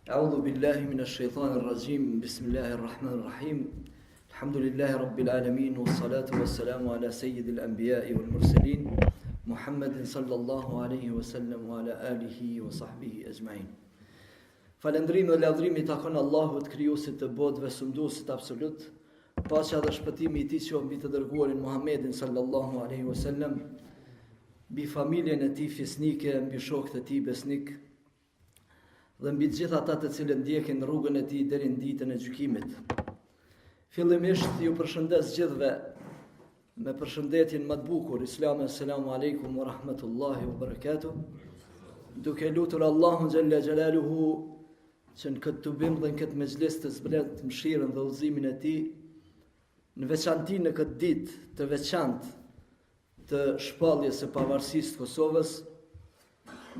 أعوذ بالله من الشيطان الرجيم بسم الله الرحمن الرحيم الحمد لله رب العالمين والصلاة والسلام على سيد الأنبياء والمرسلين محمد صلى الله عليه وسلم وعلى آله وصحبه أجمعين. Falëndrimi dhe lavdrimi i takon Allahut, krijuesit të botëve, sunduesit absolut. Paqja dhe shpëtimi i tij qoftë mbi të dërguarin Muhammedin sallallahu alaihi wasallam, mbi familjen e tij fisnike, mbi shokët e tij besnik dhe mbi të gjithë ata të cilët ndjekin rrugën e tij deri në ditën e gjykimit. Fillimisht ju përshëndes gjithëve me përshëndetjen më të bukur islame, selamu alaikum wa rahmatullahi wa barakatuh. Duke lutur Allahun xhalla xjalaluhu që në këtë tubim dhe në këtë mezhlis të zbret mëshirën dhe udhëzimin e tij, në veçanti në këtë ditë të veçantë të shpalljes së pavarësisë të Kosovës,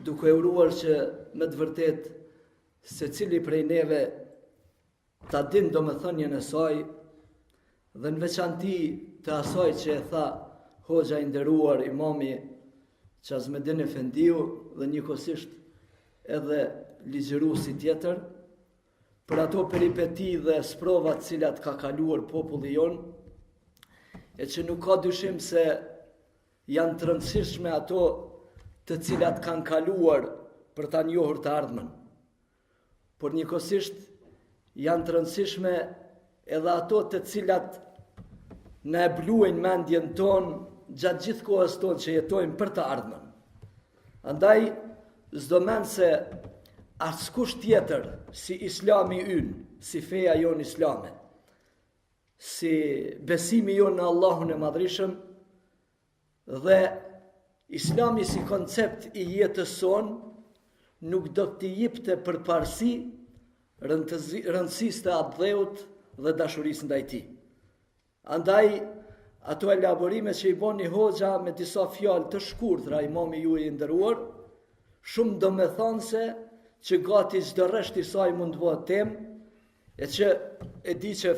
duke uruar që me të vërtet secili prej neve ta din domethënien e saj dhe në veçanti të asaj që e tha hoxha i nderuar imami Çazmedin Efendiu dhe njëkohësisht edhe ligjëruesi tjetër, për ato peripeti dhe sprovat cilat ka kaluar populli jon, e që nuk ka dyshim se janë të rëndësishme ato të cilat kanë kaluar për ta njohur të ardhmen. Por njëkohësisht janë të rëndësishme edhe ato të cilat na e bluajnë mendjen tonë gjatë gjithë kohës tonë që jetojmë për të ardhmen. Andaj, s'do mend se askush tjetër si Islami ynë, si feja jon islame, si besimi jon në Allahun e Madhrishëm dhe Islami si koncept i jetës son nuk do t'i jepte përparësi rëndësisë të atdheut dhe dashurisë ndaj tij. Andaj, ato elaborime që i boni hoxha me disa fjalë të shkurtra imami ju i nderuar, shumë domethënëse që gati çdo rresht i saj mund të bëhet temë, e që e di që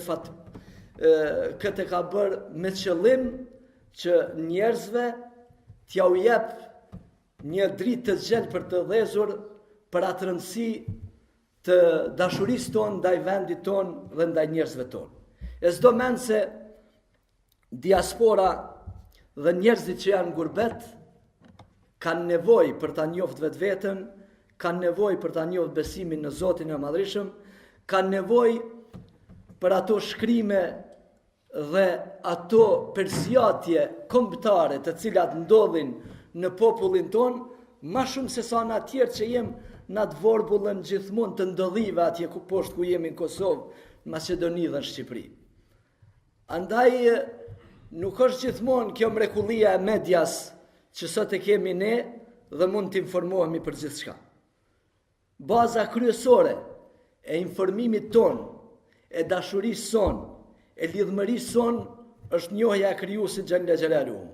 këtë ka bërë me qëllim që njerëzve t'ja u jep një dritë të zgjedhur për të dhezur për atë rëndësi të dashurisë tonë ndaj vendit tonë dhe ndaj njerëzve tonë. E s'do mend se diaspora dhe njerëzit që janë gurbet kanë nevojë për ta njohur vetveten, kanë nevojë për ta njohur besimin në Zotin e Madhrishëm, kanë nevojë për ato shkrime dhe ato përzjatje kombëtare të cilat ndodhin në popullin ton, më shumë se sa në atjerë që jem në atë vorbullën gjithmonë të ndodhive atje ku poshtë ku jemi në Kosovë, në Maqedoni dhe në Shqipëri. Andaj nuk është gjithmonë kjo mrekullia e medias që sot e kemi ne dhe mund të informohemi për gjithçka. Baza kryesore e informimit ton, e dashurisë son, e lidhmërisë son është njohja e krijuesit xhalla xhelaluhu.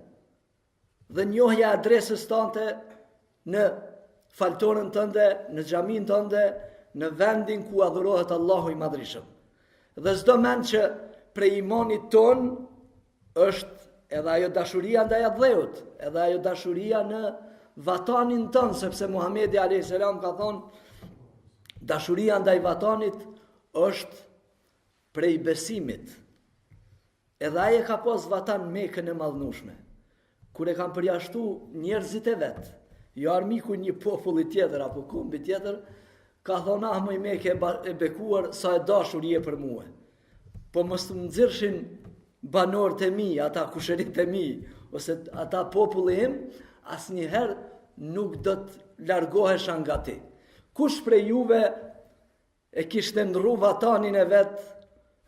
Dhe njohja e adresës tënde në faltorën tënde, në xhamin tënde, në vendin ku adhurohet Allahu i Madhrishëm. Dhe s'do mend që prej imanit ton është edhe ajo dashuria ndaj atdheut, edhe ajo dashuria në vatanin tënë, sepse Muhamedi a.s. ka thonë, dashuria ndaj vatanit është prej besimit. Edhe aje ka pas vatan Mekën e madhnushme, kur e kanë përjashtu njerëzit e vetë, jo armiku një populli tjetër apo kumbi tjetër, ka thonë më i Mekë e bekuar sa e dashur je për mua. Po mos të nxirrshin banorët e mi, ata kushërit e mi, ose ata populli im, asnjëherë nuk do të largohesha nga ti. Kush prej juve e kishte ndrru vatanin e vetë,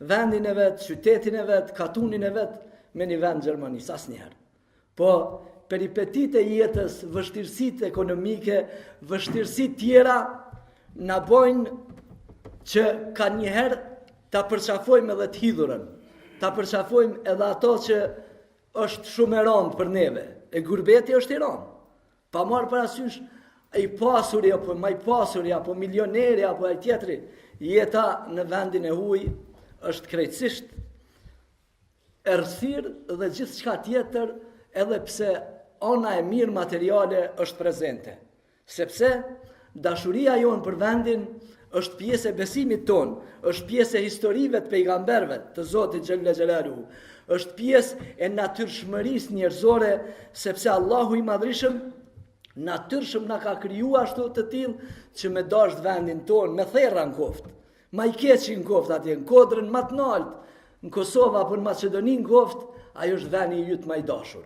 vendin e vetë, qytetin e vetë, katunin e vetë me një vend Gjermanisë, asnjëherë. Po peripetit e jetës, vështirësitë ekonomike, vështirësitë tjera na bojnë që ka njëherë ta përqafojmë edhe të hidhurën, ta përqafojmë edhe ato që është shumë e rëndë për neve. E gurbeti është i rëndë. Pa marrë parasysh i pasuri apo më i pasuri apo milioneri apo ai tjetri, jeta në vendin e huaj është krejtësisht errësirë dhe gjithçka tjetër, edhe pse ona e mirë materiale është prezente. Sepse dashuria jonë për vendin është pjesë e besimit ton, është pjesë e historive të pejgamberve të Zotit Xhella Xhelaluhu, është pjesë e natyrshmërisë njerëzore, sepse Allahu i Madhrishëm natyrshëm na ka krijuar ashtu të tillë që me dashur vendin ton, me therra në koftë. Ma i keqi në koftë atje, në Kodrën më të lartë, në Kosovë apo në Maqedoni në koftë, ajo është vendi i yt më i dashur.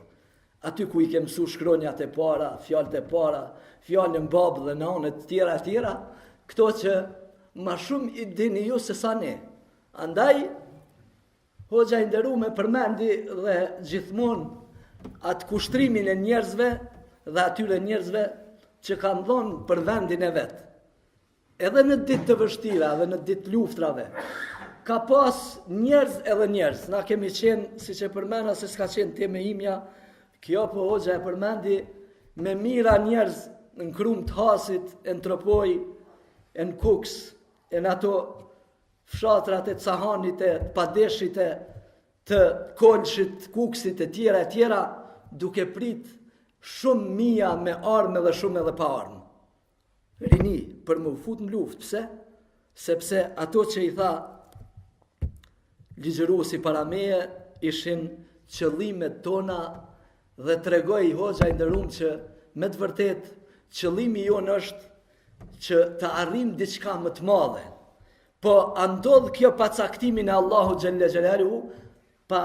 Aty ku i ke mësuar shkronjat e para, fjalët e para, fjalën babë dhe nanë të tjera, këto që ma shumë i dini ju se sa ne. Andaj, hoxha i nderuar përmendi dhe gjithmonë atë kushtrimin e njerëzve dhe atyre njerëzve që kanë dhënë për vendin e vetë. Edhe në ditë të vështira dhe në ditë luftrave, ka pas njerëz edhe njerëz. Na kemi qenë, si që përmena se s'ka qenë teme imja, kjo po hoxha e përmendi, me mira njerëz në krum të Hasit, e në Tropoj, e në Kuks, e në ato fshatrat e Cahanit, e Padeshit, e të Kolshit, Kuksit, e tjera, duke prit shumë mija me armë dhe shumë edhe pa armë. Rini për më fut në luftë, pse? Sepse ato që i tha ligjëruesi para meje ishin qëllimet tona dhe tregoi hoxha i nderuar që me të vërtet qëllimi jon është që të arrim diçka më të madhe. Po andodh kjo pa caktimin e Allahu Xhella Xhelaluhu, pa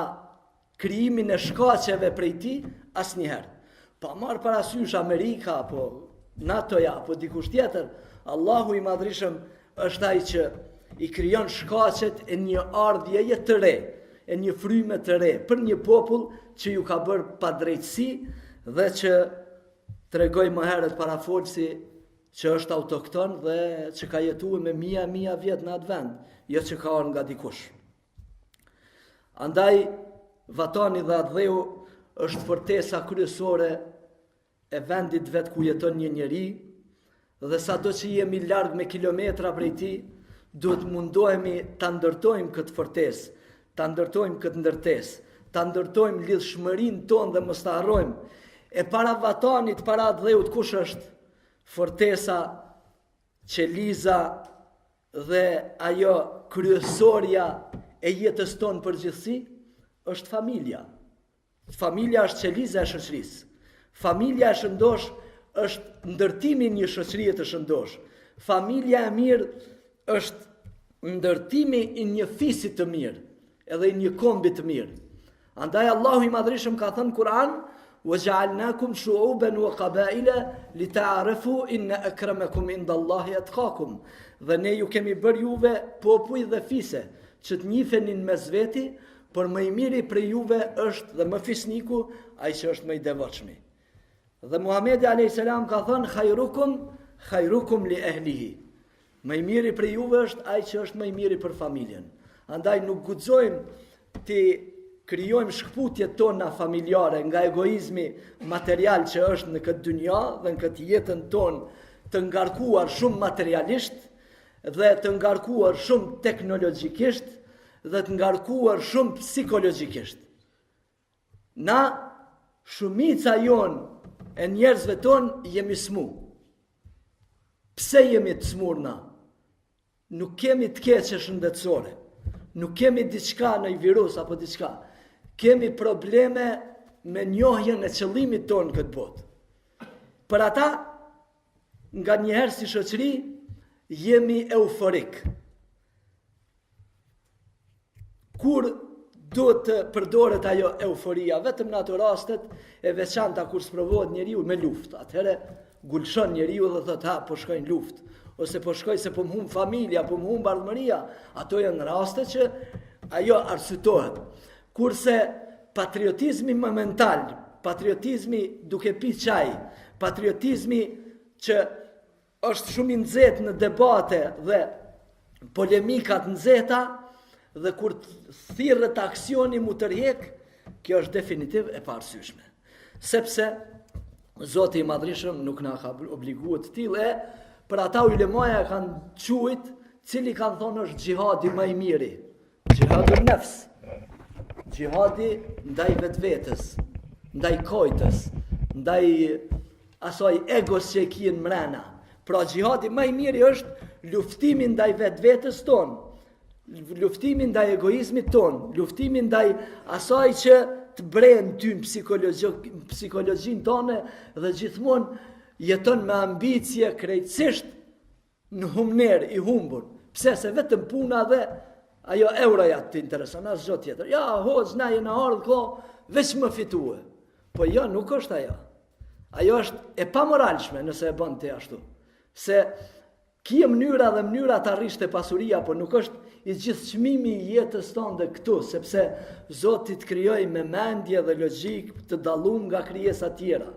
krijimin e shkaqeve prej tij asnjëherë. Pa marr parasysh Amerika apo NATO-ja apo dikush tjetër, Allahu i Madhrishëm është ai që i krijon shkaqet e një ardhjeje të re, e një fryme të re për një popull që ju ka bërë padrejtësi dhe që tregoj më herët parafolsi që është autokton dhe që ka jetuar me mija vjet në atë vend, jo që ka ardhur nga dikush. Andaj vatani dhe Adheu është fortesa kryesore e vendit vetë ku jeton një njeri, dhe sado që jemi larg me kilometra prej tij, duhet mundohemi ta ndërtojmë këtë fortesë, ta ndërtojmë këtë ndërtesë, ta ndërtojmë lidhshmërinë tonë dhe mos ta harrojmë. E para vatanit, para Adheut, kush është? Fortesa, qeliza dhe ajo kryesorja e jetës tonë përgjithësi është familja. Familja është qeliza e shoqërisë. Familja e shëndosh është ndërtimi një shoqërie të shëndosh. Familja e mirë është ndërtimi i një fisi të mirë, edhe i një kombi të mirë. Andaj Allahu i Madhrishëm ka thënë Kur'an: "Waja'alnakum shu'uban wa qaba'ila lita'arafu inna akramakum indallahi atqakum." Dhe ne ju kemi bërë juve popull dhe fise, që të njifenin mes veti, por më i miri për juve është dhe më fisniku ai që është më i devotshëm. Dhe Muhamedi a.s. ka thënë: "Khairukum li ehlihi." Më i miri për juve është ai që është më i miri për familjen. Andaj nuk guxojmë të krijojmë shkputjet tona familjare nga egoizmi material që është në këtë dynja dhe në këtë jetën tonë të ngarkuar shumë materialisht dhe të ngarkuar shumë teknologjikisht dhe të ngarkuar shumë psikologjikisht. Na, shumica jonë e njerëzve tonë jemi smu. Pse jemi të smur na? Nuk kemi të keqe shëndetësore, nuk kemi diçka në virus apo diçka. Kemi probleme me njohjen e qëllimit tonë këtë botë. Për ata, nga njëherë si shoqëri, jemi euforik. Kur duhet të përdoret ajo euforia, vetëm në ato rastet e veçanta kur sprovohet njeriu me luftë. Atëherë gulshon njeriu dhe thotë: "Ha, po shkojnë luftë." Ose po shkoj se po më humb familja, po më humb bardhëmëria. Ato janë raste që ajo arsyetohet. Kurse patriotizmi momental, patriotizmi duke pi çaj, patriotizmi që është shumë i nxehtë në debate dhe polemikat nxehta, dhe kur thirrët aksioni mu tërheq, kjo është definitiv e paarsyeshme. Sepse Zoti i Madhrishëm nuk na ka obliguar të tillë, për ata ulemaja kanë quajt, cili kanë thonë është xhihadi më i miri. Xhihadi nafs. Xhihadi ndaj vetvetes, ndaj kojtës, ndaj asaj egos që e kien mrena. Pra xhihadi më i miri është luftimin ndaj vetvetes tonë, luftimin ndaj egoizmit tonë, luftimin ndaj asaj që të brenë ty në psikologjin tonë dhe gjithmonë jeton me ambicje krejtësisht në humner i humbur. Pse se vetëm puna dhe ajo euroja të intereson, as gjë tjetër. Ja, hoc, na jena ardhë ko, veç më fitue. Po jo, nuk është ajo. Ajo është e pamoralshme nëse e bën ti ashtu. Se kje mënyra dhe mënyra të arrish të pasuria, po nuk është i gjithë çmimi i jetës tonë dhe këtu, sepse Zoti të krijoi me mendje dhe logjik të dalluar nga krijesa tjera.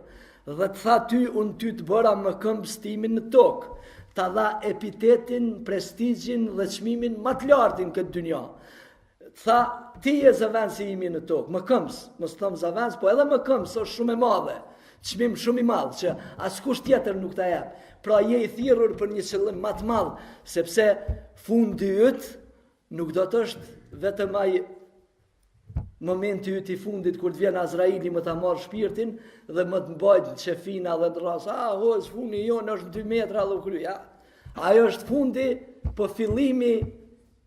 Dhe të tha ty, unë ty të bëra më këmbë stimin në tokë, ta dha epitetin, prestigjin dhe çmimin më të lartin këtë dynja. Tha, ti je zëvendësi imi në tokë, më këmbës, mos thëm zëvendës, po edhe më këmbës është shumë e madhe, çmim shumë i madh që askush tjetër nuk ta jep. Pra je i thirrur për një qëllim më të madh, sepse fundi yt nuk do të është vetëm ai momenti yt i fundit kur të vjen Azraili më ta marr shpirtin dhe më të mbajt çefina dhe të rras, hoç fundi jon është 2 metra dhe kry. Ja. Ajo është fundi, po fillimi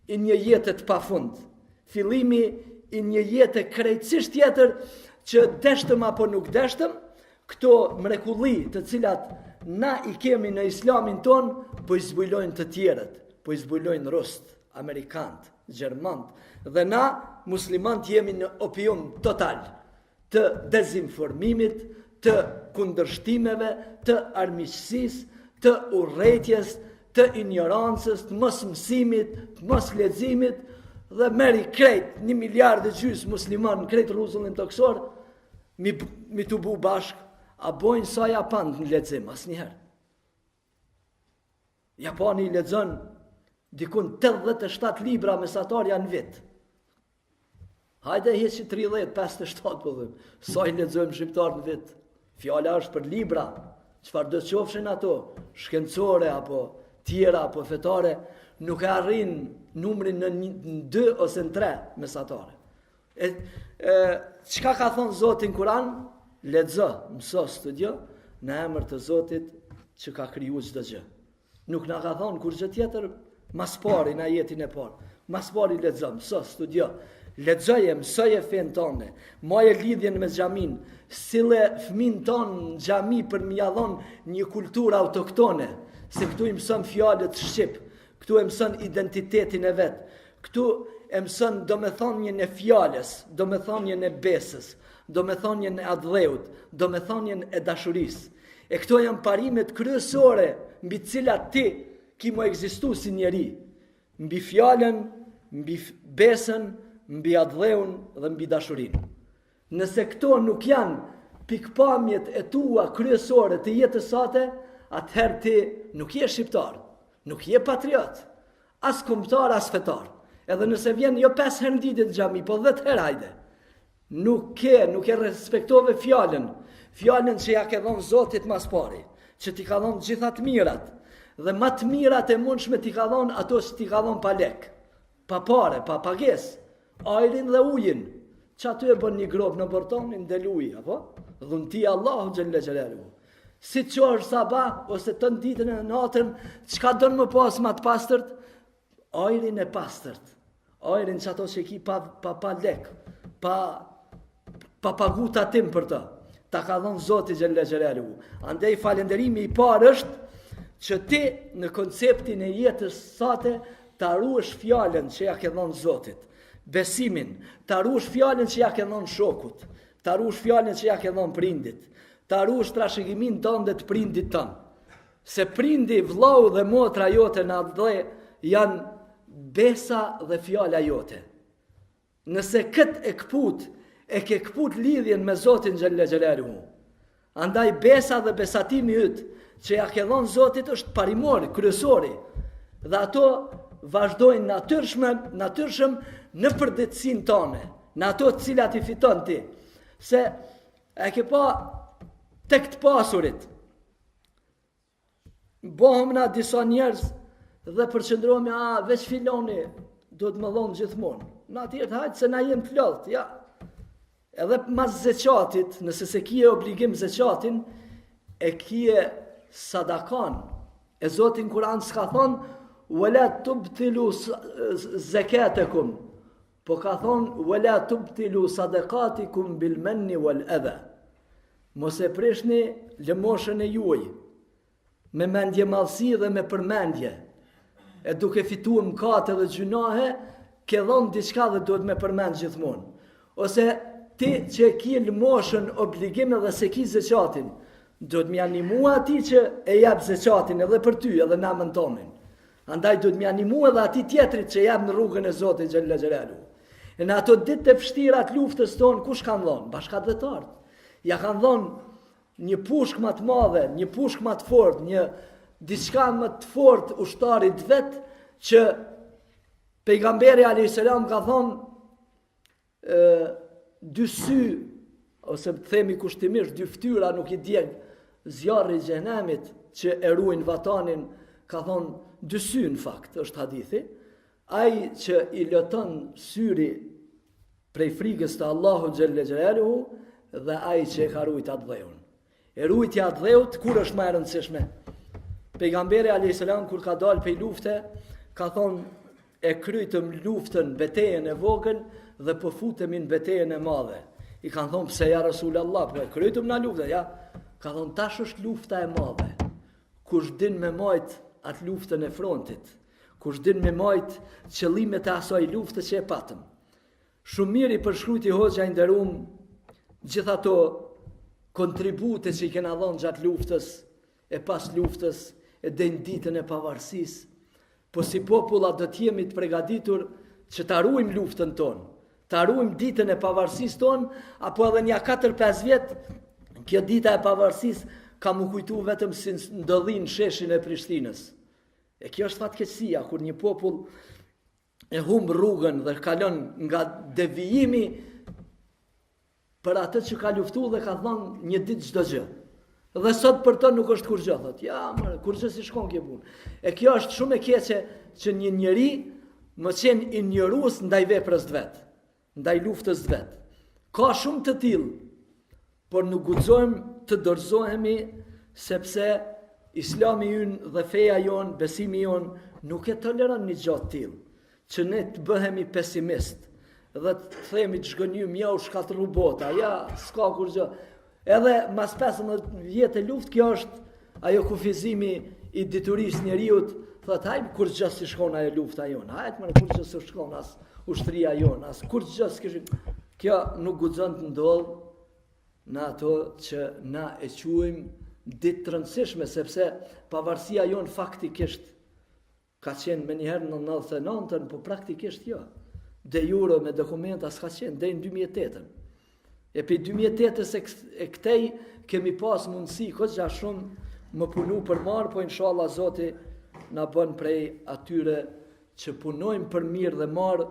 i një jete të pafund. Fillimi i një jete krejtësisht tjetër që deshtëm apo nuk deshtëm, këto mrekulli të cilat na i kemi në islamin ton, po i zbulojnë të tjerët, po i zbulojnë Rusët, Amerikanët, Gjermanët, dhe na, muslimant, jemi në opium total të dezinformimit, të kundërshtimeve, të armiqësisë, të urrëties, të ignorancës, të mos mësimit, të mos leximit, dhe meri krejt 1,5 miliard musliman në krejt rruzullin toksor, mi të bu bashk, a bojnë sa Japan në lexim, asnjëherë. Japani i lexon dikun 87 libra mesatar janë vit. Hajde heqi 30, 57 po them. Sa i lexojmë shqiptar në vit? Fjala është për libra. Çfarë do të qofshin ato? Shkencore apo tjera apo fetare, nuk e arrin numrin në 2 ose në 3 mesatare. Çka ka thonë Zoti në Kur'an? Lexo, mëso, studio në emër të Zotit që ka kriju çdo gjë. Nuk na ka thonë kur gjë tjetër, mas pari në ajetin e parë. Mas pari lexo, mëso, studio. Lexoje, mësoje fen tonë. Moje lidhjen me xhamin, sille fëmin ton në xhami për më ia dhon një kulturë autoktone, se këtu i mëson fjalët shqip, këtu e mëson identitetin e vet. Këtu e mëson domethënien e fjalës, domethënien e besës, domethënien e adhëut, domethënien e dashurisë. E këto janë parimet kryesore mbi të cilat ti ki mo ekzistu si njeri, mbi fjalën, mbi besën, mbi adhëun dhe mbi dashurinë. Nëse këto nuk janë pikpamjet e tua kryesore të jetës sate, atëherë ti nuk je shqiptar, nuk je patriot, as kombëtar, as fetar. Edhe nëse vjen jo 5 herë në ditë në xhami, po 10 herë hajde. Nuk e respektove fjalën që ja ke dhënë Zotit mas pari, që ti ka dhënë gjitha të mirat, dhe më të mirat e mundshme ti ka dhënë ato që ti ka dhënë pa lek, pa pare, pa pagesë, ajrin dhe ujin, që aty e bën një grop në portonin del uji, apo? Dhunti Allahu xhelle xhelaluhu. Si qorë sabah, ose të në ditën e natën, çka don më pas më të pastërt? Ajrin e pastërt. Ajrin që ato që ki pa lek, pa pagu të atim për të. Ta ka dhënë Zoti xhelle xhelaluhu. Andaj falënderimi i parë është që ti në konceptin e jetës sate ta ruash fjalën që ja ke dhënë Zotit, besimin, ta ruash fjalën që ja ke dhënë shokut, ta ruash fjalën që ja ke dhënë prindit, ta ruash trashëgimin tonë dhe të prindit tonë. Se prindi, vllau dhe motra jote në atë janë besa dhe fjala jote. Nëse këtë e ke këput lidhjen me Zotin xhelle xhelaluhu. Andaj besa dhe besatimi yt që ja ke dhënë Zotit është parimori, kryesori. Dhe ato vazhdojnë natyrshëm në përditësinë tone, në ato të cilat i fiton ti. Se e ke pa tek të pasurit. Bohëm na disa njerëz dhe përqendrohemi veç filoni do të më dhonë gjithmonë. Na tjerë hajtë se na jem të lodhët, ja. Edhe mas zeqatit, nëse se kije obligim zeqatin, e kije sadakan. E Zotin Kur'an s'ka thonë, wala tubtilu zakatakum, po ka thonë wala tubtilu sadaqatikum bil manni wal adha. Mos e prishni lëmoshën e juaj me mendje mallësi dhe me përmendje, e duke fituar mëkate dhe gjunahe, ke dhënë diçka dhe duhet me përmend gjithmonë. Ose ti që ki lëmoshën, obligime dhe se ki zeqatin, duhet me animua ati që e jap zeqatin edhe për ty edhe namën tonin. Andaj duhet me animua edhe ati tjetrit që jap në rrugën e Zotit Xhella Xhelalu. E në ato ditë të vështira të luftës tonë, kush kanë dhënë? Bashkëdhetarët. Ja kanë dhënë një pushk më të madhe, një pushk më të fortë, një diçka më të fortë ushtarit vet, që pejgamberi alayhis salam ka thonë dy sy, ose të themi kushtimisht dy fytyra nuk i djeg zjarri i xhenemit që e ruajnë vatanin, ka thonë dy sy në fakt, është hadithi. Ai që i lëton syri prej frikës të Allahut Xhella Xhelaluhu dhe ai që e ka ruajt atë dheun. E rujtja atë dheut, kur është më e rëndësishme? Pejgamberi alayhis salam kur ka dalë pej lufte, ka thonë e krytëm luftën betejën e vogël dhe po futemi në betejën e madhe. I kanë thonë pse ja Rasulallah, po e krytëm na luftën, ja. Ka thonë tash është lufta e madhe. Kush din me majt atë luftën e frontit, kush din me majt qëllimet e asaj lufte që e patëm. Shumë mirë i përshkruajti Hoxha i nderuam gjithë ato kontribute që i kena dhënë gjatë luftës, e pas luftës, e deri në ditën e pavarësisë. Po si populla do të jemi të përgatitur që ta ruajmë luftën tonë, ta ruajmë ditën e pavarësisë tonë, apo edhe një 4-5 vjet, kjo dita e pavarësisë ka më kujtu vetëm si ndodhin sheshin e Prishtinës. E kjo është fatkeqësia, kur një popull e humb rrugën dhe kalon nga devijimi për atë që ka luftu dhe ka thënë një ditë çdo gjë. Dhe sot për të nuk është kur gjë, thot. Ja, kur gjë si shkon kjo punë. E kjo është shumë e keqe që një njeri më qenë injorues ndaj veprës të vet, ndaj luftës të vet. Ka shumë të tillë, por nuk guxojmë të dorëzohemi sepse Islami ynë dhe feja jon, besimi jon nuk e toleron një gjë të tillë, që ne të bëhemi pesimist dhe të themi të shgënjym, ja u shkatërru bota, ja s'ka kur gjë. Edhe mas 15 vjetë e luft, kjo është ajo kufizimi i diturisë njeriut, thot hajmë kur gjë si shkon ajo lufta jonë, hajtë mërë kur gjë si shkon as ushtria jonë, as kur gjë si këshim. Kjo nuk guxon të ndodhë në ato që na e quajmë ditë të rëndësishme, sepse pavarësia jonë faktikisht ka qenë me njëherë në 99-ën, po praktikisht jo. De jure me dokumenta s'ka qenë, dhe në 2008-ën. E për 2008-ës e këtej kemi pas mundësi, këtë gja shumë më punu për marë, po inshallah Zoti na bën prej atyre që punojmë për mirë dhe marë,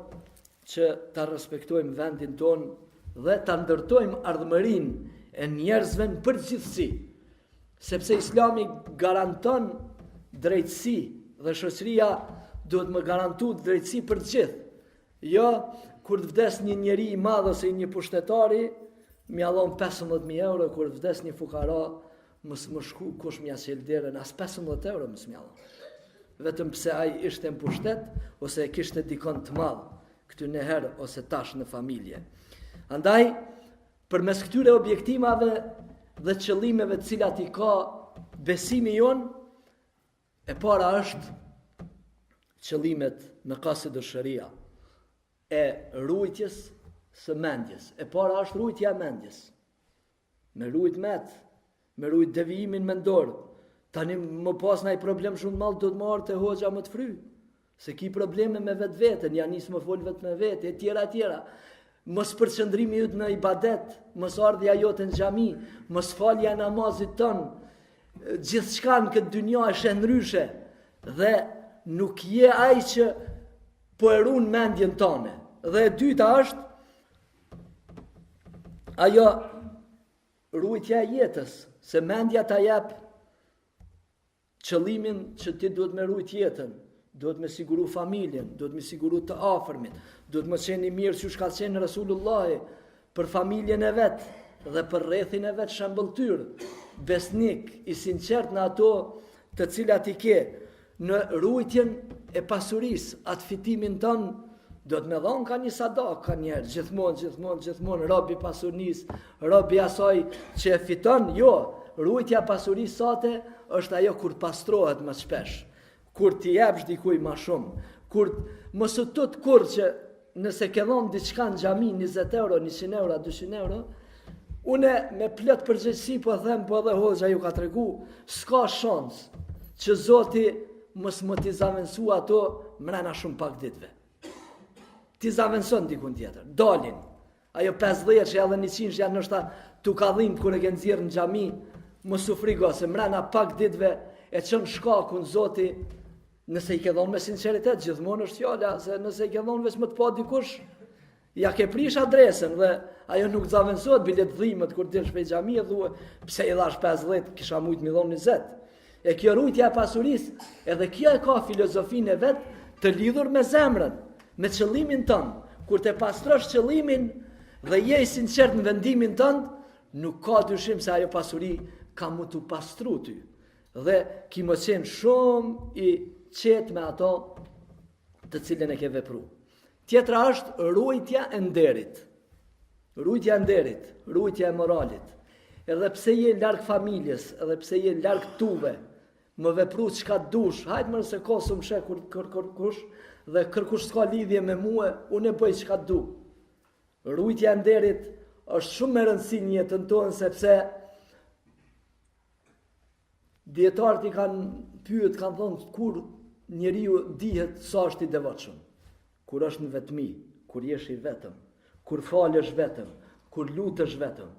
që ta respektojmë vendin tonë dhe ta ndërtojmë ardhmërinë e njerëzve në përgjithësi, sepse Islami garanton drejtësi dhe shoqëria duhet më garantu drejtësi për gjithë. Jo, kur të vdes një njeri i madh ose një pushtetari, m'ia dhon 15.000 euro, kur të vdes një fukara, mos më shku kush m'ia qel derën, as 15 euro mos m'ia dhon. Vetëm pse ai ishte në pushtet ose e kishte dikon të madh këtu në herë ose tash në familje. Andaj, përmes këtyre objektivave dhe qëllimeve të cilat i ka besimi jon, e para është qëllimet me qasid sharia e rujtjes së mendjes. E para është rujtja e mendjes. Me rujt met, me rujt devijimin mendor. Tani më pas ndaj problem shumë mall do të marr te hoxha më të fry. Se ki probleme me vetveten, ja nis më fol vetëm me vetë, e tjera. Mos përqendrimi jot në ibadet, mos ardhja jote në xhami, mos falja e namazit ton. Gjithçka në këtë dynjë është e ndryshe dhe nuk je ai që po e ruan mendjen tonë. Dhe e dyta është ajo rujtja e jetës, se mendja ta jep qëllimin që ti duhet me rujt jetën, duhet me siguru familjen, duhet me siguru të afërmit, duhet me qenë i mirë që shka qenë Rasulullahi për familjen e vetë dhe për rrethin e vetë shembëltyr, besnik, i sinqert në ato të cilat i ke, në rujtjen e pasurisë, atë fitimin tonë, do të me dhonë ka një sadak, ka njerë, gjithmonë, robi pasurisë, robi asaj që e fiton, jo, rujtja pasurisë sate është ajo kur pastrohet më shpesh, kur t'i jepsh dikuj më shumë, kur mos u tut kur që nëse ke dhënë diçka në xhami 20 euro, 100 euro, 200 euro, une me plot përgjegjësi po them, po edhe hoxha ju ka tregu, s'ka shans që Zoti mos më t'i zaventsu ato mrena shumë pak ditëve. Ti zavenson dikun tjetër, dalin. Ajo 50 që edhe 100 që janë nështë tu ka dhimë kër e ke nëzirë në xhami, mos u frigo, se mrena pak ditëve e qënë shkakun Zoti, nëse i ke dhonë me sinceritet, gjithmonë është fjala, se nëse i ke dhonë veç më të pa dikush, ja ke prish adresën dhe ajo nuk zavensohet bilet dhimet kur dilsh prej xhamia thua pse i dhash 50, kisha mujt mi dhon 20. E kjo rujtja e pasurisë, edhe kjo e ka filozofinë e vet të lidhur me zemrën, me qëllimin tënd. Kur të pastrosh qëllimin dhe je i sinqert në vendimin tënd, nuk ka dyshim se ajo pasuri ka mu të pastru ty. Dhe ki më qenë shumë i qetë me ato të cilën e ke vepru. Tjetra është rujtja e nderit. Rujtja e nderit, rujtja e moralit. Edhe pse je larg familjes, edhe pse je larg tuve, më vepru çka dush, hajtë më nëse ka së më shek kërkush, dhe kërkush s'ka lidhje me mua, unë e bëj çka du. Rujtja e nderit është shumë me rëndësi në jetën tonë, sepse dietarët i kanë pyet, kanë thonë kur njeriu dihet sa është i devotshëm. Kur është në vetmi, kur jesh i vetëm, kur falësh vetëm, kur lutesh vetëm,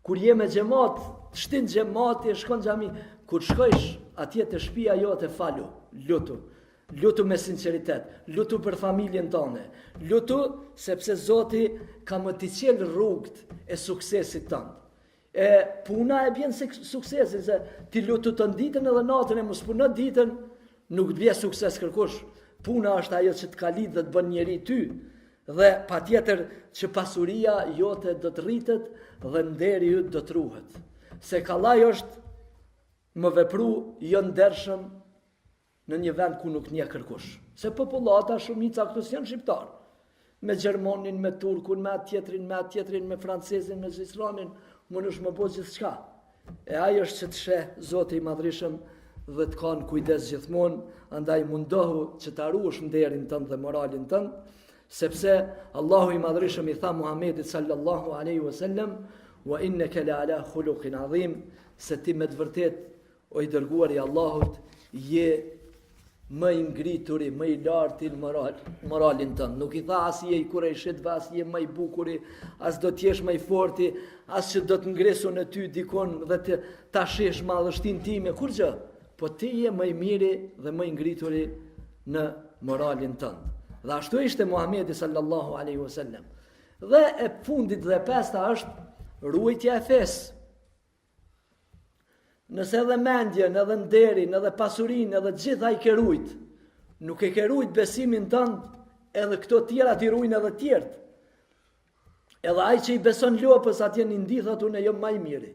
kur je me xhamat, shtin xhamati e shkon xhami, kur shkojsh atje te shtëpia jote falu, lutu me sinqeritet, lutu për familjen tënde, lutu sepse Zoti ka më t'i qel rrugët e suksesit tënd. E puna e bjen suksesin, se ti lutu të ditën edhe natën, e mos puno ditën, nuk të bje sukses kërkush. Puna është ajo që të ka lidhë dhe të bën njeri ty, dhe pa tjetër që pasuria jote do të rritet dhe nderi ju do të ruhet. Se kallaj është më vepru jo ndershëm në një vend ku nuk nje kërkush. Se popullata shumica këtu janë shqiptar. Me Gjermonin, me Turkun, me atë tjetrin, me Francezin, me Zvislanin, më nësh më po gjithçka. E ajo është që të sheh Zoti i Madhrishëm dhe të kanë kujdes gjithmonë, andaj mundohu që të ruash nderin tënd dhe moralin tënd, sepse Allahu i Madhrishëm i tha Muhamedit sallallahu alaihi wasallam, wa innaka la ala khuluqin azim, se ti me të vërtet o i dërguar i Allahut je më i ngrituri, më i larti në moralin tënd. Nuk i tha as je i kurajshit, as je më i bukuri, as do t'jesh më i forti, as që do të ngresun e ty dikon dhe ta shesh madhështin time, kur gjë? Po ti je më i miri dhe më i ngrituri në moralin tënd. Dhe ashtu ishte Muhamedi sallallahu alaihi wasallam. Dhe e fundit dhe pesta është ruajtja e fesë. Nëse edhe mendjen, edhe nderin, edhe pasurinë, edhe gjitha i ke rujt, nuk e ke rujt besimin tënd, edhe këto tjera t'i rujnë edhe tjertë. Edhe ai që i beson lopës atje një ndithat unë e jam më i miri.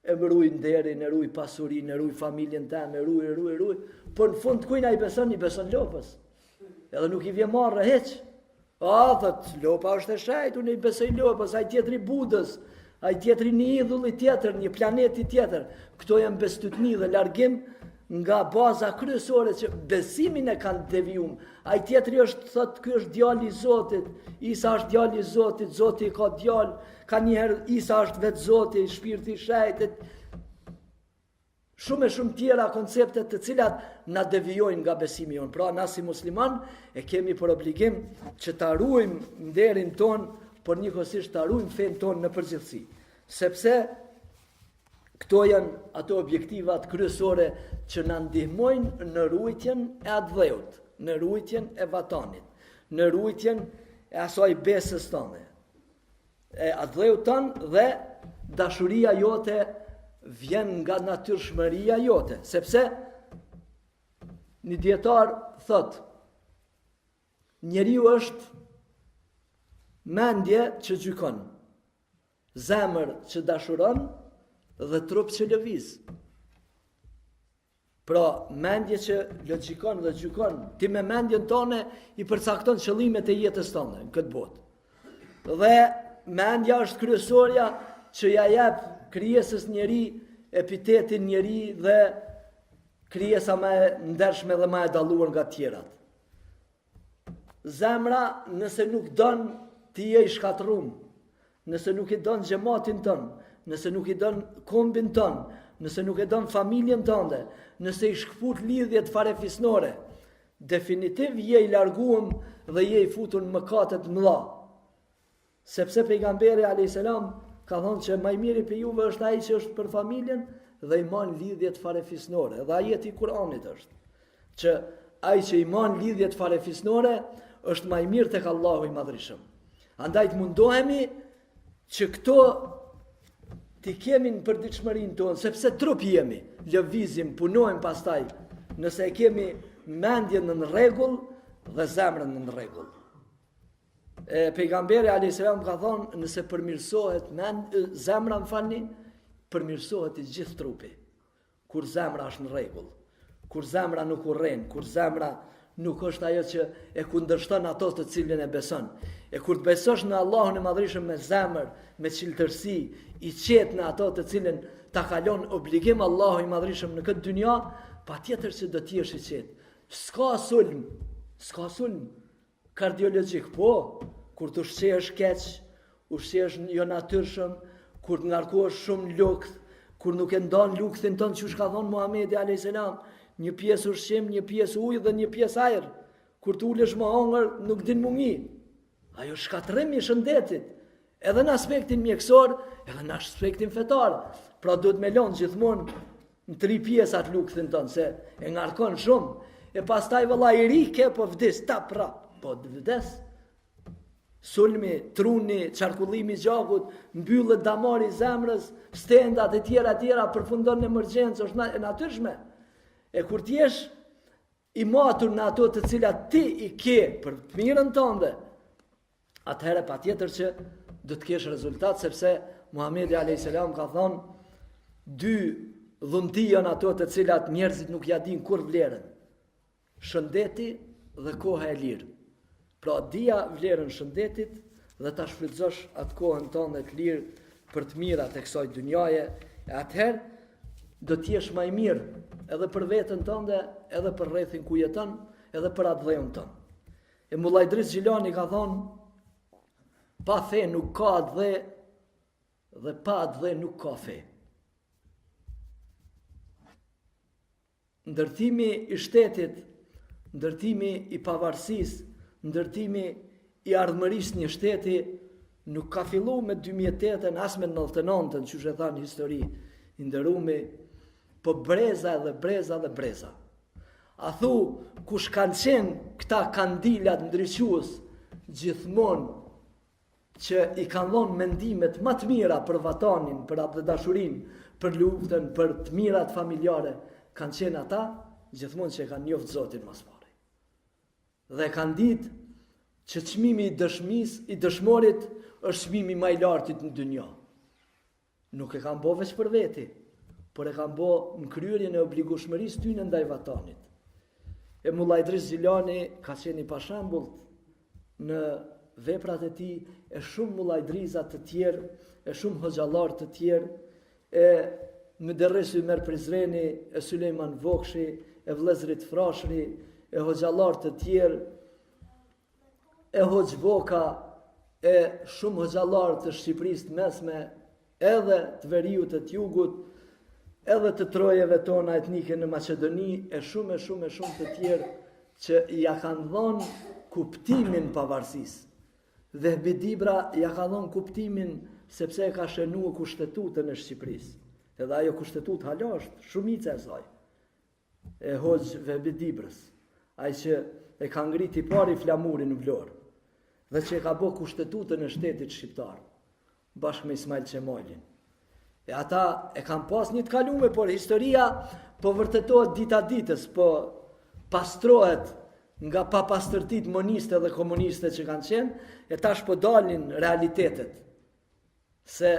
E më ruj nderin, e ruj pasurin, e ruj familjen tem, e ruj, por në fund kujna i beson lopës. Edhe nuk i vje marrë heq. Thët, lopa është e shajt, unë i besoj lopës, ai tjetri Budës, ai tjetri një idhulli tjetër, një planeti tjetër. Këto janë bestytni dhe largim nga baza kryesore që besimin e kanë devijum. Ai tjetri është, thot, ky është djali i Zotit, Isa është djali i Zotit, Zoti ka djalë, ka njëherë Isa është vetë Zoti, shpirti i shejtit. Shumë tjera konceptet të cilat na devijojnë nga besimi jonë. Pra, na si musliman e kemi për obligim që ta ruajmë nderin ton, por njëkohësisht ta ruajmë fen ton në përgjithësi. Sepse këto janë ato objektivat kryesore që na ndihmojnë në ruajtjen e atdheut, në ruajtjen e vatanit, në ruajtjen e asaj besës tonë, e atdheut tonë, dhe dashuria jote vjen nga natyrshmëria jote, sepse një dietar thot, njeriu është mendje që gjykon, zemër që dashuron dhe trup që lëviz. Pra, mendje që logjikon dhe gjykon, ti me mendjen tone i përcakton qëllimet e jetës tone në këtë botë. Dhe mendja është kryesorja që ja jep krijesës njeri epitetin njeri dhe krijesa më e ndershme dhe më e dalluar nga tjerat. Zemra, nëse nuk don ti je i shkatërruar, nëse nuk i don xhamatin ton, nëse nuk i don kombin ton, nëse nuk e don familjen tënde, nëse i shkput lidhjet farefisnore, definitiv je i larguar dhe je i futur në mëkate të mëdha. Sepse pejgamberi a.s. ka thonë që më i miri për juve është ai që është për familjen dhe i man lidhjet farefisnore. Dhe ajeti i Kuranit është që ai që i man lidhjet farefisnore është më i mirë tek Allahu i Madhrishëm. Andaj të mundohemi që këto ti kemi në përditshmërinë tonë, sepse trup jemi, lëvizim, punojmë pastaj, nëse e kemi mendjen në rregull dhe zemrën në rregull. Pejgamberi a.s. ka thonë, nëse përmirësohet zemra më falni, përmirësohet i gjithë trupi. Kur zemra është në rregull, kur zemra nuk urren, kur zemra nuk është ajo që e kundërshton ato të cilën e beson. E kur të besosh në Allahun e Madhrishëm me zemër, me qiltërsi, i qetë në ato të cilën ta kalon obligim Allahu i Madhrishëm në këtë dynja, patjetër që do të jesh i qetë. S'ka sulm kardiologjik, po, kur të ushqesh keq, ushqesh jo natyrshëm, kur të ngarkohesh shumë lukth, kur nuk e ndon lukthin tënd që ka thonë Muhamedi a.s. Një pjesë ushqim, një pjesë ujë dhe një pjesë ajër. Kur të ulesh më hongër, nuk din mu ngi. Ajo shkatërrim i shëndetit, edhe në aspektin mjekësor, edhe në aspektin fetar. Pra duhet me lënë gjithmonë në 3 pjesat lukthin tënd, se e ngarkon shumë. E pastaj vëlla i ri ke po vdes, ta pra, po vdes. Sulmi, truni, qarkullimi gjakut, mbyllet damari zemrës, stendat e tjera përfundon në emergjencë, është e natyrshme. E kur t'jesh i matur në ato të cilat ti i ke për të mirën tënde, atëherë patjetër që do të kesh rezultat, sepse Muhamedi a.s. ka thonë 2 dhunti janë ato të cilat njerëzit nuk ja din kur vlerën. Shëndeti dhe koha e lirë. Pra dija vlerën shëndetit dhe ta shfrytëzosh atë kohën tënde të lirë për të mirat e kësaj dynjaje, e atëherë do të jesh më i mirë edhe për veten tënde, edhe për rrethin ku jeton, edhe për atë dheun tënd. E Mulla Idris Xhilani ka thonë, pa fe nuk ka dhe pa dhe nuk ka fe. Ndërtimi i shtetit, ndërtimi i pavarësisë, ndërtimi i ardhmërisë një shteti nuk ka fillu me 2008-ën, as me 99-ën, që e thanë histori i nderumi, po breza dhe breza dhe breza. A thu, kush kanë qenë këta kandilat ndriçues gjithmonë që i kanë dhonë mendimet më të mira për vatanin, për atë dashurinë, për luftën, për të mirat familjare, kanë qenë ata gjithmonë që kanë njoftë Zotin mas pari. Dhe kanë ditë që çmimi i dëshmorit është çmimi më i lartit në dynjë. Nuk e kanë bëvë veç për veti, por e kanë bë në kryerjen e obligueshmërisë tyre ndaj vatanit. E Mulla Idris Xhilani ka qenë i pashembull në veprat e tij, e shumë Mulla Idriza të tjerë, e shumë hoxhallar të tjerë, e Müderris Ymer Prizreni, e Sulejman Vokshi, e vëllezrit Frashëri, e hoxhallar të tjerë, e Hoxh Voka, e shumë hoxhallar të Shqipërisë të mesme, edhe të Veriut të Jugut, edhe të trojeve tona etnike në Maqedoni, e shumë të tjerë që ja kanë dhënë kuptimin pavarësisë. Dhe Bidibra ja ka dhënë kuptimin sepse e ka shënuar kushtetutën e Shqipërisë. Edhe ajo kushtetut hala është shumica e saj. E Hoxh Bidibrës, ai që e ka ngriti pari flamurin në Vlorë, dhe që e ka bë kushtetutën e shtetit shqiptar, bashkë me Ismail Qemalin. E ata e kanë pas një të kalume, por historia po vërtetohet dita ditës, po pastrohet nga papastërtit moniste dhe komuniste që kanë qenë, e tash po dalin realitetet. Se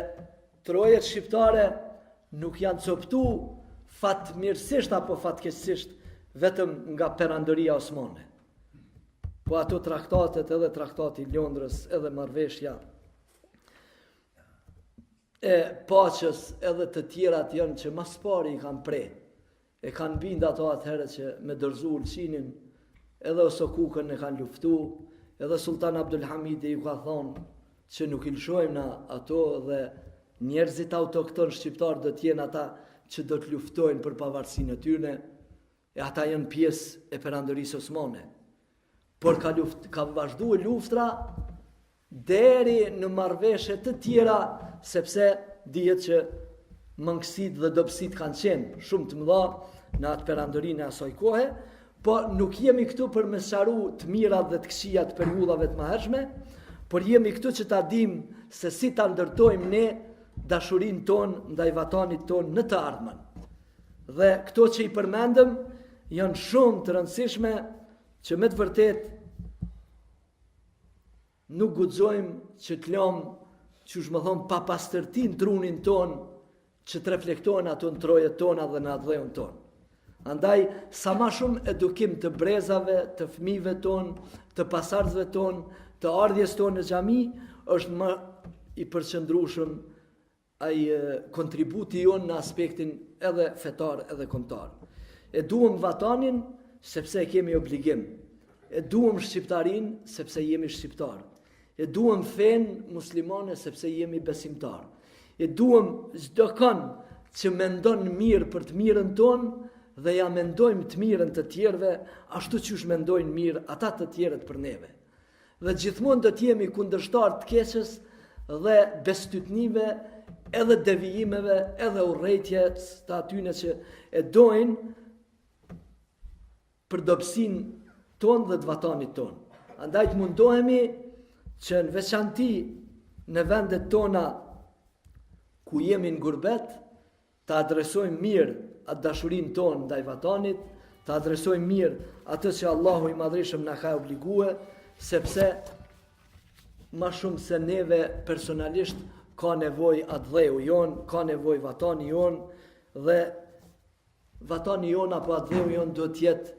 trojet shqiptare nuk janë coptu fatmirësisht apo fatkeqësisht vetëm nga perandoria osmane. Po ato traktatet, edhe traktati i Londrës, edhe marrëveshja e paqes, edhe të tjerat janë që mas pari i kanë prej. E kanë bind ato atëherë që me dërzu Ulçinin, edhe Osokukën e kanë luftu, edhe Sultan Abdulhamidi ju ka thonë që nuk i lëshojmë na ato dhe njerëzit autokton shqiptar do t'jenë ata që do të luftojnë për pavarësinë e tyre, e ata janë pjesë e perandorisë osmane. Por ka vazhduar luftra deri në marrëveshje të tjera, sepse dihet që mangësit dhe dobësit kanë qenë shumë të mëdha në atë perandorinë e asaj kohe, po nuk jemi këtu për me sqaru të mirat dhe të këqijat të periudhave të mëhershme, por jemi këtu që ta dimë se si ta ndërtojmë ne dashurinë tonë ndaj vatanit tonë në të ardhmen. Dhe këto që i përmendëm janë shumë të rëndësishme që me të vërtet nuk guxojmë që të lëmë, që më thonë, pa pastërtin trunin tonë që të reflektojnë ato në trojet tona dhe në adheun tonë. Andaj, sa ma shumë edukim të brezave, të fëmijëve tonë, të pasardhësve tonë, të ardhjes tonë në xhami, është më i përqendrueshëm ai kontributi jonë në aspektin edhe fetar edhe kombëtar. E duam vatanin sepse kemi obligim. E duam shqiptarin sepse jemi shqiptar. E duam fen muslimane sepse jemi besimtar. E duam çdo kënd që mendon mirë për të mirën tonë dhe ja mendojmë të mirën të tjerëve ashtu siç mendojnë mirë ata të tjerët për neve. Dhe gjithmonë do të jemi kundërshtar të keqes dhe bestytnive, edhe devijimeve, edhe urrëties të atyre që e dojnë për dobësinë tonë dhe të vatanit tonë. Andaj të mundohemi që në veçanti në vendet tona ku jemi në gurbet, të adresojmë mirë atë dashurinë tonë ndaj vatanit, të adresojmë mirë atë që Allahu i Madhreshëm na ka obliguar, sepse ma shumë se neve personalisht ka nevojë atë dheu jonë, ka nevojë vatani jonë dhe vatani jonë apo atë dheu jonë do të jetë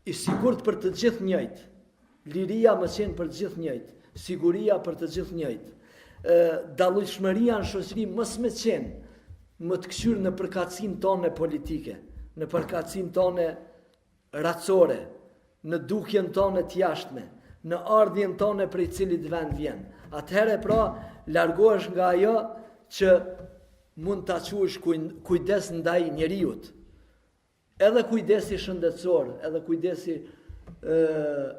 i sigurt për të gjithë njëjtë. Liria më qenë për të gjithë njëjtë, siguria për të gjithë njëjtë. Dallueshmëria në shoqëri mos më qenë më të kthyer në përkatësinë tonë politike, në përkatësinë tonë racore, në dukjen tonë të jashtme, në ardhjen tonë prej cilit vend vjen. Atëherë pra largohesh nga ajo që mund ta quash kujdes ndaj njeriut. Edhe kujdesi shëndetësor, edhe kujdesi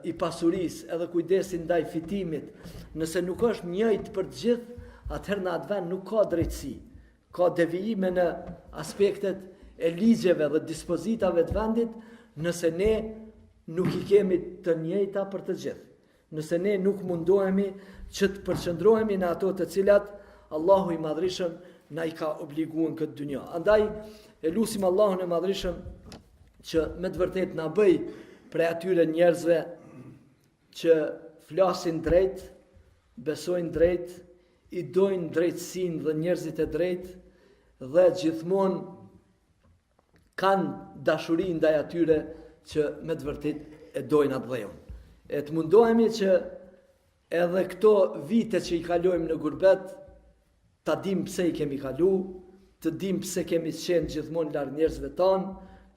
i pasurisë, edhe kujdesi ndaj fitimit. Nëse nuk është njëjtë për të gjithë, atëherë në atë vend nuk ka drejtësi. Ka devijime në aspektet e ligjeve dhe dispozitave të vendit, nëse ne nuk i kemi të njëjta për të gjithë. Nëse ne nuk mundohemi që të përqendrohemi në ato të cilat Allahu i Madhreshëm na i ka obliguar në këtë dynjë. Andaj e lutim Allahun e Madhreshëm që me të vërtetë na bëj prej atyre njerëzve që flasin drejt, besojnë drejt, i dojnë drejtësinë dhe njerëzit e drejtë dhe gjithmonë kanë dashuri ndaj atyre që me të vërtetë e dojnë atë dheun. E të mundohemi që edhe këto vite që i kalojmë në gurbet, ta dim pse i kemi kalu, të dim pse kemi qenë gjithmonë larg njerëzve tanë,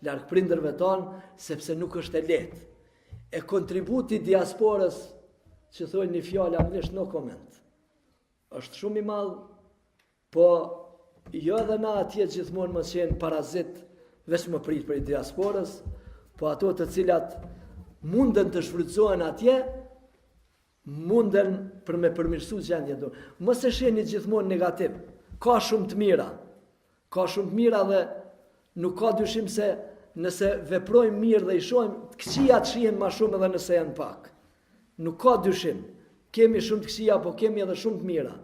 larg prindërve tanë, sepse nuk është e lehtë. E kontributi diasporës, që thojnë një fjalë anglisht no comment, është shumë i madh, po jo edhe na atje gjithmonë më qenë parazit, veç më prit për i diasporës, po ato të cilat munden të shfrytëzohen atje, munden për me përmirësu gjendjen tonë. Mos e shihni gjithmonë negativ. Ka shumë të mira dhe nuk ka dyshim se nëse veprojmë mirë dhe i shohim, të këqijat shihen më shumë edhe nëse janë pak. Nuk ka dyshim. Kemi shumë të këqija, po kemi edhe shumë të mira.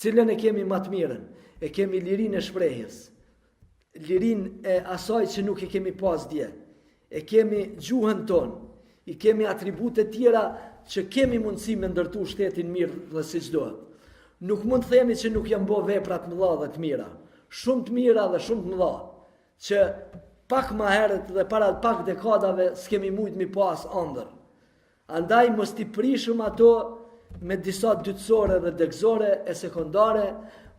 Cilën e kemi më të mirën? E kemi lirinë e shprehjes. Lirinë e asaj që nuk e kemi pas dje. E kemi gjuhën tonë. I kemi atribute tjera që kemi mundësi me ndërtu shtetin mirë dhe si çdohet. Nuk mund të themi që nuk janë bo vepra të mëdha dhe të mira. Shumë të mira dhe shumë të mëdha. që pak ma herët dhe para pak dekadave s'kemi mujt mi pas ëndër. Andaj mos t'i prishim ato me disa dytësore dhe degëzore e sekondare,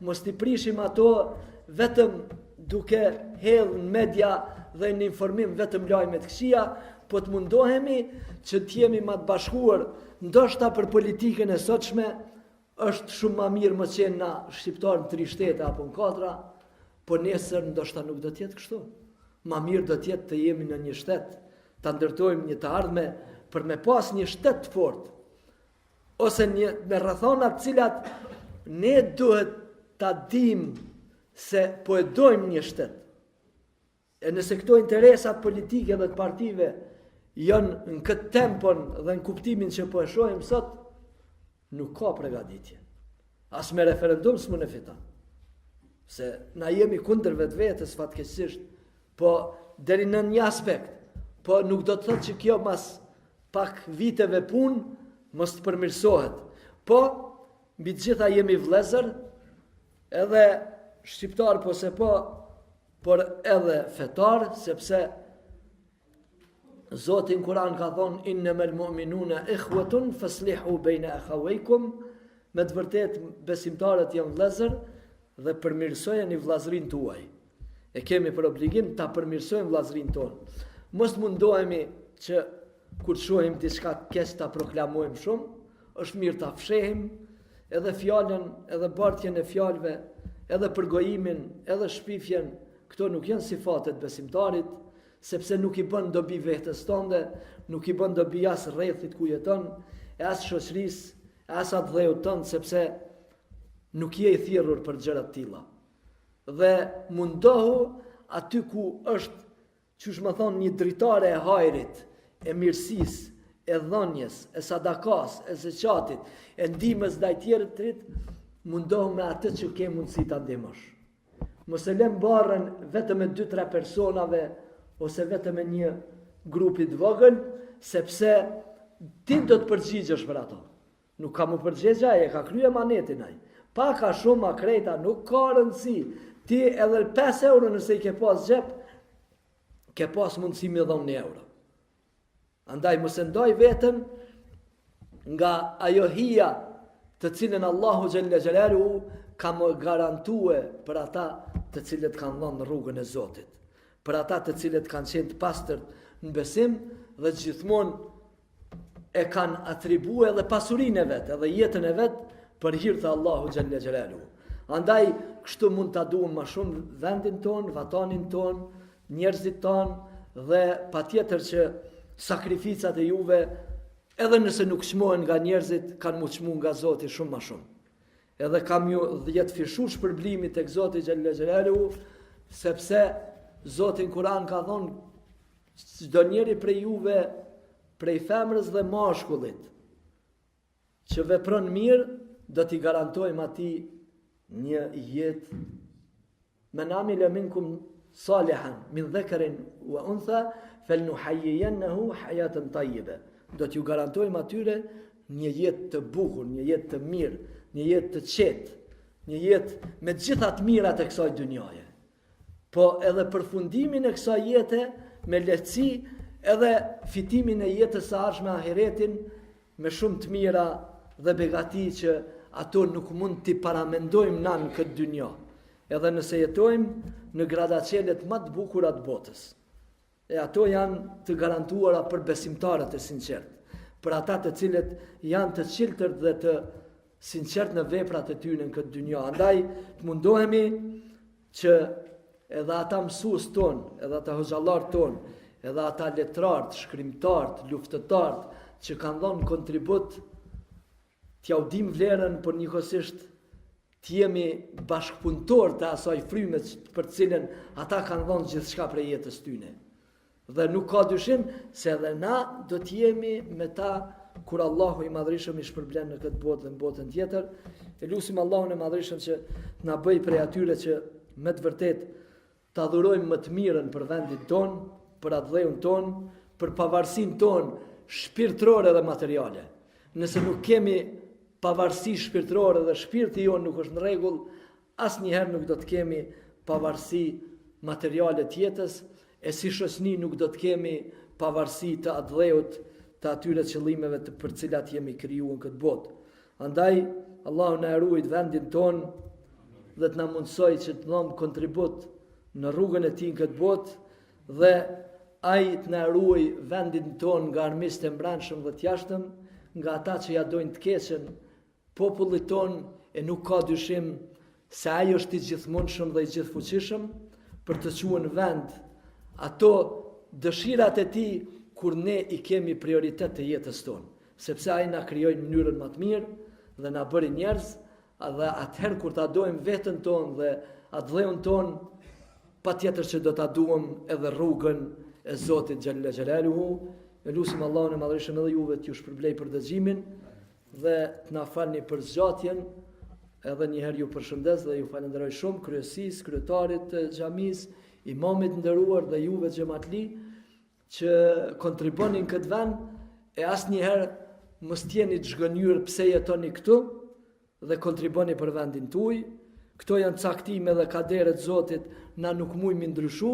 mos t'i prishim ato vetëm duke hedhë në media dhe në informim vetëm lajme të këqija, po të mundohemi që t'jemi ma të bashkuar, ndoshta për politikën e sotshme, është shumë ma mirë më qenë na shqiptarë në 3 shtete apo në 4, po nesër ndoshta nuk do t'jetë kështu. Ma mirë do t'jetë të jemi në një shtet, të ndërtojmë një të ardhme për me pas një shtet të fort, ose me rrethonat cilat ne duhet ta dim se po e dojmë një shtet. E nëse këto interesat politike dhe të partive janë në këtë tempon dhe në kuptimin që po e shohim sot, nuk ka përgatitje. As me referendum s'mu në fiton. Se na jemi kundër vetvetes fatkeqësisht, po deri në një aspekt, po nuk do të thotë që kjo mas pak viteve punë mos të përmirësohet. Po mbi të gjitha jemi vëllezër, edhe shqiptar po se po, por edhe fetar, sepse Zoti në Kur'an ka thonë innamal mu'minuna ikhwatun faslihu baina akhawaykum, me të vërtetë besimtarët janë vëllezër dhe përmirësojeni vëllazërinë tuaj. E kemi për obligim ta përmirësojmë vëllazërinë tonë. Mos mundohemi që kur të shohim diçka të keq ta proklamojmë shumë, është mirë ta fshehim edhe fjalën, edhe bartjen e fjalëve, edhe përgojimin, edhe shpifjen. Këto nuk janë sifatet besimtarit, sepse nuk i bën dobi vetes tënde, nuk i bën dobi as rrethit ku jeton, e as shoqërisë, e as atë dheut tënd, sepse nuk je i thirrur për gjëra të tilla. Dhe mundohu aty ku është, çush më thon, një dritare e hajrit, e mirësisë, e dhënjes, e sadakas, e zeqatit, e ndihmës ndaj tjerët, mundohu me atë që ke mundësi ta ndihmosh. Mos e lëm barrën vetëm me 2-3 personave ose vetëm me një grupi të vogël, sepse ti do të përgjigjesh për ato. Nuk ka më përgjigja, e ka krye manetin ai. Pak a shumë a krejta, nuk ka rëndësi. Ti edhe 5 euro nëse i ke pas xhep, ke pas mundësi me dhon 1 euro. Andaj mos e ndoj veten nga ajo hija të cilën Allahu xhalla xhelaluhu ka më garantue për ata të cilët kanë dhënë në rrugën e Zotit, për ata të cilët kanë qenë të pastërt në besim dhe gjithmonë e kanë atribue edhe pasurinë e vet, edhe jetën e vet për hir të Allahu xhalla xhelaluhu. Andaj kështu mund ta duam më shumë vendin ton, vatanin ton, njerëzit ton dhe patjetër që sakrificat e juve, edhe nëse nuk çmohen nga njerëzit, kanë mu çmu nga Zoti shumë më shumë. Edhe kam ju 10 fishu shpërblimi tek Zoti xhalla xhelaluhu, sepse Zoti në Kur'an ka thonë çdo njeri prej juve, prej femrës dhe mashkullit, që vepron mirë, do t'i garantojmë atij një jetë men amila minkum salihan min dhakarin wa untha falnuhayyiyannahu hayatan tayyiba. Do t'ju garantojmë atyre një jetë të bukur, një jetë të mirë, një jetë të qetë, një jetë me gjitha të mirat e kësaj dynjaje. Po edhe përfundimin e kësaj jete me lehtësi, edhe fitimin e jetës së ardhshme ahiretin me shumë të mira dhe begati që ato nuk mund t'i paramendojmë na në këtë dynja. Edhe nëse jetojmë në gradacelet më të bukura të botës. E ato janë të garantuara për besimtarët e sinqertë, për ata të cilët janë të çiltër dhe të sinqert në veprat e tyre në këtë dynja. Andaj të mundohemi që edhe ata mësues ton, edhe ata hoxhallar ton, edhe ata letrart, shkrimtart, luftëtart që kanë dhënë kontribut, t'ja u dim vlerën, por njëkohësisht t'jemi bashkëpunëtor të asaj fryme për cilën ata kanë dhënë gjithçka për jetës tyne. Dhe nuk ka dyshim se edhe na do t'jemi me ta kur Allahu i Madhrishëm i shpërblen në këtë botë dhe në botën tjetër. E lutim Allahun e Madhrishëm që na bëj prej atyre që me të vërtet ta adhurojmë më të mirën për vendin ton, për atë dheun ton, për pavarësinë ton shpirtërore dhe materiale. Nëse nuk kemi pavarësi shpirtërore dhe shpirti jon nuk është në rregull, asnjëherë nuk do të kemi pavarësi materiale tjetës, e si shoqëni nuk do të kemi pavarësi të adheut të atyre qëllimeve të për cilat jemi krijuar në këtë botë. Andaj, Allahu na ruajt vendin ton dhe të na mundsoj që të dhom kontribut në rrugën e tij në këtë botë dhe ai të na ruaj vendin ton nga armiqtë e mbrëmshëm dhe të jashtëm, nga ata që ja dojnë të keqen popullit ton, e nuk ka dyshim se ai është i gjithmonë dhe i gjithfuqishëm për të quajtur në vend ato dëshirat e tij kur ne i kemi prioritet të jetës tonë, sepse ai na krijoi në mënyrën më të mirë dhe na bëri njerëz, dhe atëherë kur ta dojmë veten tonë dhe atë dheun tonë, patjetër që do ta duam edhe rrugën e Zotit xhalla xhelaluhu. Ne lutim Allahun e Madhërisëm edhe juve t'ju shpërblej për dëgjimin dhe të na falni për zgjatjen. Edhe një herë ju përshëndes dhe ju falenderoj shumë kryesisë, kryetarit të xhamisë, imamit nderuar dhe juve xhamatli që kontribonin këtë vend, e asnjëherë mos jeni të zhgënjur pse jetoni këtu dhe kontriboni për vendin tuaj. Këto janë caktime dhe kaderet Zotit, na nuk mujmë ndryshu,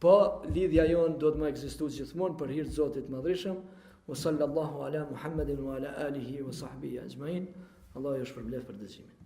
po lidhja jonë do të më ekzistuar gjithmonë për hir të Zotit Madhërisëm. Wa sallallahu ala Muhammedin wa ala alihi wa sahbihi ajma'in. Allah ju shpërblet për dëgjimin.